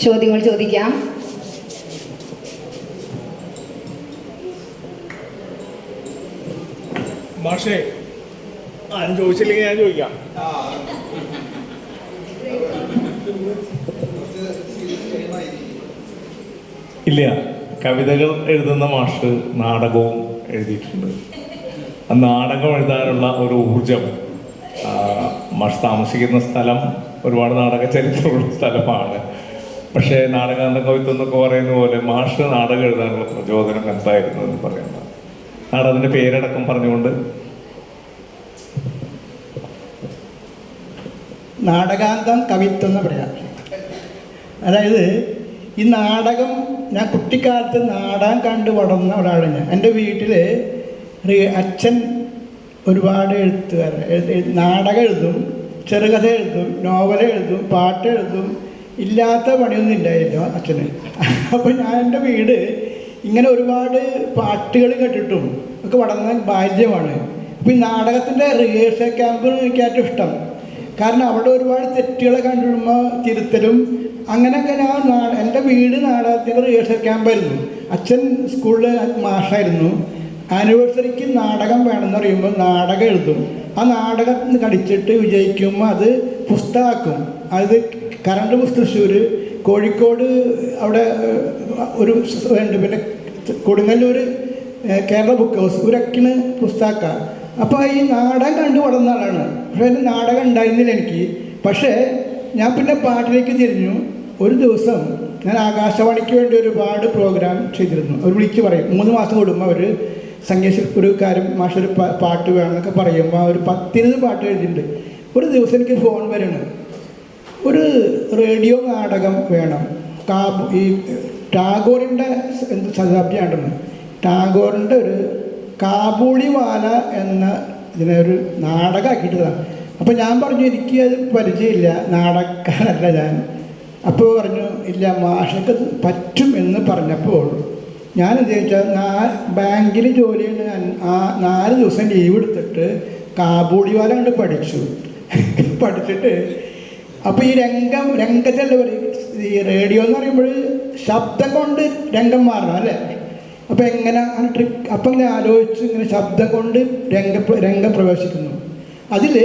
ചോദ്യങ്ങൾ ചോദിക്കാം. മാഷേ, ആരും ചോദിച്ചില്ലെങ്കിൽ ഞാൻ ചോദിക്കാം. ഇല്ല, കവിതകൾ എഴുതുന്ന മാഷ് നാടകവും എഴുതിയിട്ടുണ്ട്. ആ നാടകം എഴുതാനുള്ള ഒരു ഊർജം, മാഷ് താമസിക്കുന്ന സ്ഥലം ഒരുപാട് നാടക ചരിത്രമുള്ള സ്ഥലമാണ്. പക്ഷേ നാടകാന്തം കവിത്വം എന്നൊക്കെ പറയുന്ന പോലെ മാഷ് നാടകം എഴുതാനുള്ള പ്രചോദനം എന്തായിരുന്നു എന്ന് പറയുന്നത് നാടകത്തിൻ്റെ പേരടക്കം പറഞ്ഞുകൊണ്ട്. നാടകാന്തം കവിത്വം എന്ന് പറയാം. അതായത് ഈ നാടകം, ഞാൻ കുട്ടിക്കാലത്ത് നാടകം കണ്ട് വളർന്ന ഒരാളാണ് ഞാൻ. എൻ്റെ വീട്ടിൽ അച്ഛൻ ഒരുപാട് എഴുത്തുകാരൻ, നാടകം എഴുതും, ചെറുകഥ എഴുതും, നോവൽ എഴുതും, പാട്ട് എഴുതും. ഇല്ലാത്ത പണിയൊന്നും ഇല്ലായിരുന്നു അച്ഛന്. അപ്പോൾ ഞാൻ എൻ്റെ വീട് ഇങ്ങനെ ഒരുപാട് പാട്ടുകൾ കേട്ടിട്ടും ഒക്കെ വളർന്ന ബാല്യമാണ്. അപ്പോൾ ഈ നാടകത്തിൻ്റെ റിഹേഴ്സൽ ക്യാമ്പ് എനിക്ക് ഏറ്റവും ഇഷ്ടം. കാരണം അവിടെ ഒരുപാട് തെറ്റുകളെ കണ്ടിടുമ്പോൾ തിരുത്തലും അങ്ങനെയൊക്കെ. ഞാൻ എൻ്റെ വീട് നാടകത്തിൻ്റെ റിഹേഴ്സൽ ക്യാമ്പായിരുന്നു. അച്ഛൻ സ്കൂളിൽ മാഷായിരുന്നു. ആനിവേഴ്സറിക്ക് നാടകം വേണമെന്ന് പറയുമ്പോൾ നാടകം എഴുതും. ആ നാടകം കടിച്ചിട്ട് വിജയിക്കുമ്പോൾ അത് പുസ്തകമാക്കും. അത് കറണ്ട് തൃശ്ശൂർ, കോഴിക്കോട് അവിടെ ഒരു ഉണ്ട്, പിന്നെ കൊടുങ്ങല്ലൂർ കേരള ബുക്ക് ഹൗസ് ഇവരൊക്കെയാണ് പുസ്തകം. അപ്പോൾ ഈ നാടകം കണ്ടു വളർന്ന ആളാണ്. പക്ഷേ എൻ്റെ നാടകം ഉണ്ടായിരുന്നില്ല എനിക്ക്. പക്ഷേ ഞാൻ പിന്നെ പാട്ടിലേക്ക് തിരിഞ്ഞു. ഒരു ദിവസം ഞാൻ ആകാശവാണിക്ക് വേണ്ടി ഒരുപാട് പ്രോഗ്രാം ചെയ്തിരുന്നു. അവർ വിളിച്ച് പറയും, 3 മാസം കൂടുമ്പോൾ അവർ സംഗീത ഒരു കാര്യം മാഷൊരു പാട്ട് വേണമെന്നൊക്കെ പറയുമ്പോൾ അവർ 10-20 പാട്ട് എഴുതിയിട്ടുണ്ട്. ഒരു ദിവസം എനിക്ക് ഫോൺ വരണം, ഒരു റേഡിയോ നാടകം വേണം. ഈ ടാഗോറിൻ്റെ ശതാബ്ദിയാണ്ടെന്ന്, ടാഗോറിൻ്റെ ഒരു കാബൂളിവാല എന്ന ഇതിനൊരു നാടകമാക്കിയിട്ടതാണ്. അപ്പോൾ ഞാൻ പറഞ്ഞു എനിക്ക് അത് പരിചയമില്ല, നാടകക്കാരല്ല ഞാൻ. അപ്പോൾ പറഞ്ഞു ഇല്ല മാഷക്ക് പറ്റും എന്ന് പറഞ്ഞപ്പോൾ ഞാൻ ഉദ്ദേശിച്ചാൽ ബാങ്കിൽ ജോലി ചെയ്യുന്ന 4 ദിവസം ലീവ് എടുത്തിട്ട് കാബൂളിവാല കൊണ്ട് പഠിച്ചു. പഠിച്ചിട്ട് അപ്പോൾ ഈ രംഗത്തല്ല പറയും, ഈ റേഡിയോ എന്ന് പറയുമ്പോൾ ശബ്ദം കൊണ്ട് രംഗം മാറണം അല്ലേ? അപ്പോൾ എങ്ങനെ ട്രിക്ക്, അപ്പം ഇങ്ങനെ ആലോചിച്ച് ഇങ്ങനെ ശബ്ദം കൊണ്ട് രംഗം പ്രവേശിക്കുന്നു. അതിൽ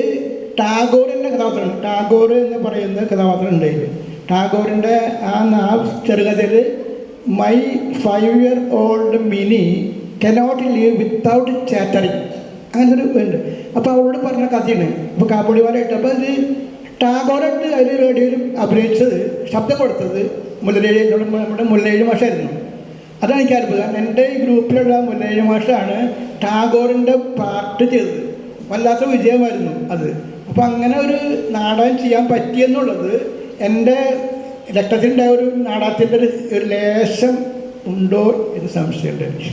ടാഗോറിൻ്റെ കഥാപാത്രമാണ്. ടാഗോർ എന്ന് പറയുന്ന കഥാപാത്രം ഉണ്ടായില്ല. ടാഗോറിൻ്റെ ആ ചെറുകഥയിൽ my 5-year-old Mini cannot leave without chattering, അങ്ങനത്തെ ഒരു ഉണ്ട്. അപ്പോൾ അവളോട് പറഞ്ഞ കഥയാണ്. അപ്പോൾ കാബൂളിവാലായിട്ട് അപ്പോൾ അത് ടാഗോറായിട്ട് അതിൽ റേഡിയോയിൽ അഭിനയിച്ചത്, ശബ്ദം കൊടുത്തത് നമ്മുടെ മുല്ലയ്യ മാഷായിരുന്നു. അതാണ് എനിക്ക് അത്ഭുതം. എൻ്റെ ഈ ഗ്രൂപ്പിലുള്ള മുല്ലയ്യ മാഷാണ് ടാഗോറിൻ്റെ പാട്ട് ചെയ്തത്. വല്ലാത്ത വിജയമായിരുന്നു അത്. അപ്പോൾ അങ്ങനെ ഒരു നാടകം ചെയ്യാൻ പറ്റിയെന്നുള്ളത് എൻ്റെ രക്തത്തിൻ്റെ ഒരു നാടകത്തിൻ്റെ ഒരു ലേശം ഉണ്ടോ എന്ന് സംശയമുണ്ട് എനിക്ക്.